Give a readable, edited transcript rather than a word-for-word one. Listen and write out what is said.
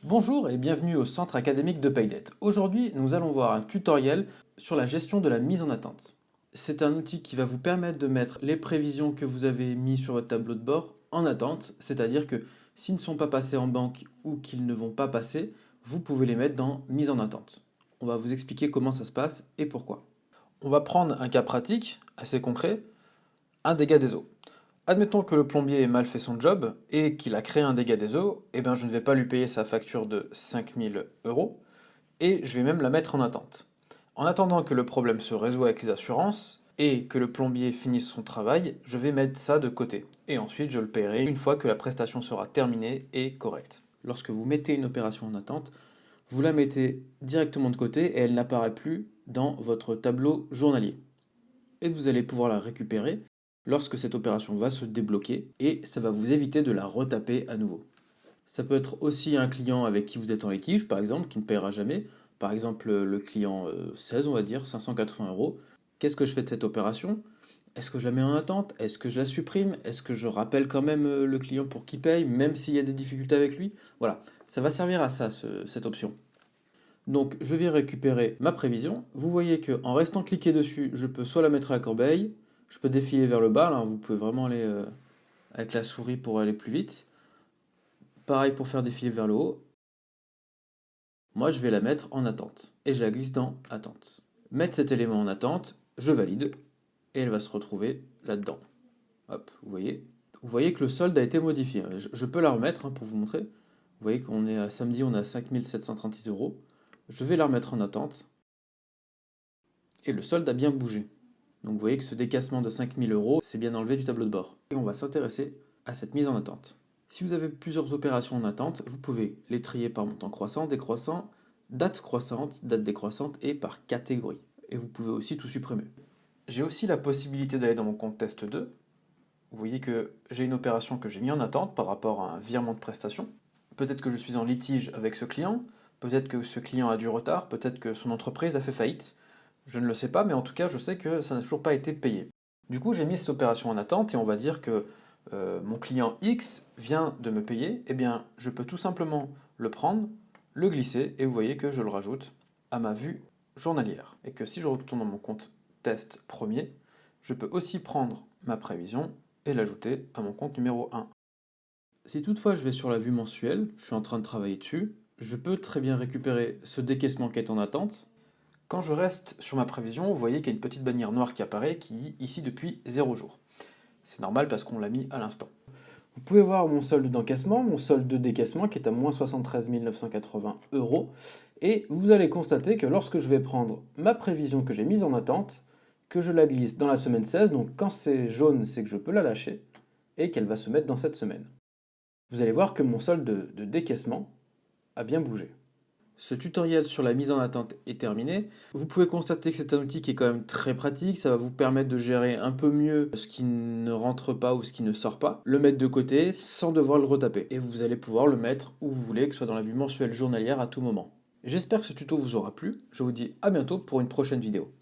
Bonjour et bienvenue au centre académique de Paydet. Aujourd'hui, nous allons voir un tutoriel sur la gestion de la mise en attente. C'est un outil qui va vous permettre de mettre les prévisions que vous avez mis sur votre tableau de bord en attente, c'est-à-dire que s'ils ne sont pas passés en banque ou qu'ils ne vont pas passer, vous pouvez les mettre dans mise en attente. On va vous expliquer comment ça se passe et pourquoi. On va prendre un cas pratique, assez concret, un dégât des eaux. Admettons que le plombier ait mal fait son job et qu'il a créé un dégât des eaux, et bien je ne vais pas lui payer sa facture de 5000 euros et je vais même la mettre en attente. En attendant que le problème se résout avec les assurances et que le plombier finisse son travail, je vais mettre ça de côté. Et ensuite je le paierai une fois que la prestation sera terminée et correcte. Lorsque vous mettez une opération en attente, vous la mettez directement de côté et elle n'apparaît plus dans votre tableau journalier. Et vous allez pouvoir la récupérer lorsque cette opération va se débloquer et ça va vous éviter de la retaper à nouveau. Ça peut être aussi un client avec qui vous êtes en litige, par exemple, qui ne paiera jamais. Par exemple, le client 16, on va dire, 580 euros. Qu'est-ce que je fais de cette opération? Est-ce que je la mets en attente? Est-ce que je la supprime? Est-ce que je rappelle quand même le client pour qu'il paye, même s'il y a des difficultés avec lui? Voilà, ça va servir à ça, cette option. Donc je vais récupérer ma prévision. Vous voyez qu'en restant cliqué dessus, je peux soit la mettre à la corbeille, je peux défiler vers le bas, là, vous pouvez vraiment aller avec la souris pour aller plus vite. Pareil pour faire défiler vers le haut. Moi, je vais la mettre en attente et je la glisse dans attente. Mettre cet élément en attente, je valide et elle va se retrouver là-dedans. Hop, vous voyez. Vous voyez que le solde a été modifié. Je peux la remettre pour vous montrer. Vous voyez qu'on est à samedi, on a 5736 euros. Je vais la remettre en attente et le solde a bien bougé. Donc vous voyez que ce décaissement de 5000 euros, c'est bien enlevé du tableau de bord. Et on va s'intéresser à cette mise en attente. Si vous avez plusieurs opérations en attente, vous pouvez les trier par montant croissant, décroissant, date croissante, date décroissante et par catégorie. Et vous pouvez aussi tout supprimer. J'ai aussi la possibilité d'aller dans mon compte test 2. Vous voyez que j'ai une opération que j'ai mis en attente par rapport à un virement de prestation. Peut-être que je suis en litige avec ce client, peut-être que ce client a du retard, peut-être que son entreprise a fait faillite. Je ne le sais pas, mais en tout cas, je sais que ça n'a toujours pas été payé. Du coup, j'ai mis cette opération en attente et on va dire que mon client X vient de me payer. Eh bien, je peux tout simplement le prendre, le glisser et vous voyez que je le rajoute à ma vue journalière. Et que si je retourne dans mon compte test premier, je peux aussi prendre ma prévision et l'ajouter à mon compte numéro 1. Si toutefois je vais sur la vue mensuelle, je suis en train de travailler dessus, je peux très bien récupérer ce décaissement qui est en attente. Quand je reste sur ma prévision, vous voyez qu'il y a une petite bannière noire qui apparaît, qui dit ici depuis 0 jours. C'est normal parce qu'on l'a mis à l'instant. Vous pouvez voir mon solde d'encaissement, mon solde de décaissement qui est à moins 73 980 euros. Et vous allez constater que lorsque je vais prendre ma prévision que j'ai mise en attente, que je la glisse dans la semaine 16, donc quand c'est jaune, c'est que je peux la lâcher, et qu'elle va se mettre dans cette semaine. Vous allez voir que mon solde de décaissement a bien bougé. Ce tutoriel sur la mise en attente est terminé. Vous pouvez constater que c'est un outil qui est quand même très pratique. Ça va vous permettre de gérer un peu mieux ce qui ne rentre pas ou ce qui ne sort pas. Le mettre de côté sans devoir le retaper. Et vous allez pouvoir le mettre où vous voulez, que ce soit dans la vue mensuelle journalière à tout moment. J'espère que ce tuto vous aura plu. Je vous dis à bientôt pour une prochaine vidéo.